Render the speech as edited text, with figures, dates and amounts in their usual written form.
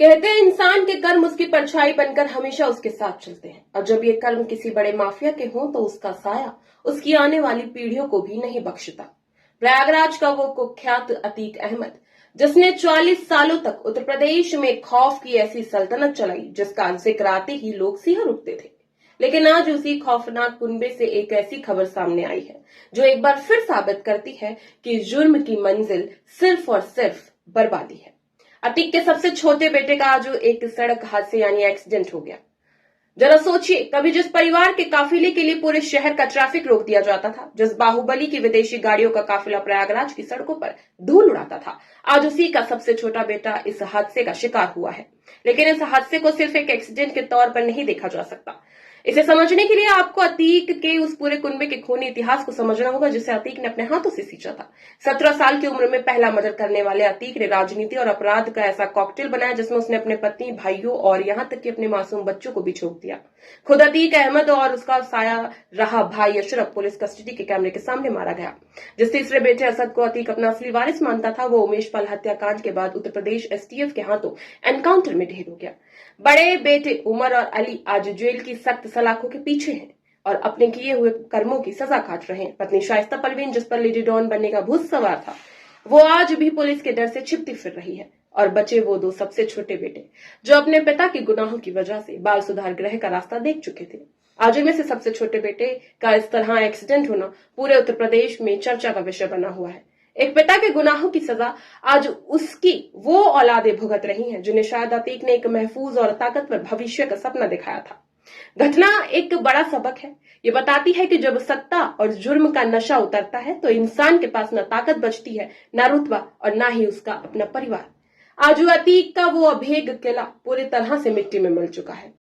कहते हैं इंसान के कर्म उसकी परछाई बनकर हमेशा उसके साथ चलते हैं और जब ये कर्म किसी बड़े माफिया के हों तो उसका साया उसकी आने वाली पीढ़ियों को भी नहीं बख्शता। प्रयागराज का वो कुख्यात अतीक अहमद, जिसने 40 सालों तक उत्तर प्रदेश में खौफ की ऐसी सल्तनत चलाई जिसका जिक्र आते ही लोग सिहर उठते थे, लेकिन आज उसी खौफनाक कुनबे से एक ऐसी खबर सामने आई है जो एक बार फिर साबित करती है कि जुर्म की मंजिल सिर्फ और सिर्फ बर्बादी है। अतीक के सबसे छोटे बेटे का आज एक सड़क हादसे यानी एक्सीडेंट हो गया। जरा सोचिए, कभी जिस परिवार के काफिले के लिए पूरे शहर का ट्रैफिक रोक दिया जाता था, जिस बाहुबली की विदेशी गाड़ियों का काफिला प्रयागराज की सड़कों पर धूल उड़ाता था, आज उसी का सबसे छोटा बेटा इस हादसे का शिकार हुआ है। लेकिन इस हादसे को सिर्फ एक एक्सीडेंट के तौर पर नहीं देखा जा सकता। इसे समझने के लिए आपको अतीक के उस पूरे कुनबे के खूनी इतिहास को समझना होगा जिसे अतीक ने अपने हाथों से सींचा था। 17 साल की उम्र में पहला मर्डर करने वाले अतीक ने राजनीति और अपराध का ऐसा कॉकटेल बनाया जिसमें उसने अपने पत्नी, भाइयों और यहां तक कि अपने मासूम बच्चों को भी झोंक दिया। खुद अतीक अहमद और उसका साया रहा भाई अशरफ पुलिस कस्टडी के कैमरे के सामने मारा गया। जिस तीसरे बेटे असद को अतीक अपना असली वारिस मानता था, वो उमेश पाल हत्याकांड के बाद उत्तर प्रदेश एसटीएफ के हाथों एनकाउंटर में ढेर हो गया। बड़े बेटे उमर और अली आज जेल की सख्त सलाखों के पीछे हैं और अपने किए हुए कर्मों की सजा काट रहे हैं। पत्नी शाइस्ता परवीन, जिस पर लेडी डॉन बनने का भूत सवार था, वो आज भी पुलिस के डर से छिपती फिर रही है। और बचे वो दो सबसे छोटे बेटे जो अपने पिता के गुनाहों की वजह से बाल सुधार गृह का रास्ता देख चुके थे। आज इनमें से सबसे छोटे बेटे का इस तरह एक्सीडेंट होना पूरे उत्तर प्रदेश में चर्चा का विषय बना हुआ है। एक पिता के गुनाहों की सजा आज उसकी वो औलादें भुगत रही हैं जिन्हें शायद अतीक ने एक महफूज और ताकतवर भविष्य का सपना दिखाया था। घटना एक बड़ा सबक है। ये बताती है कि जब सत्ता और जुर्म का नशा उतरता है तो इंसान के पास न ताकत बचती है, न रुतबा और न ही उसका अपना परिवार। आज अतीक का वो अभेद्य किला पूरी तरह से मिट्टी में मिल चुका है।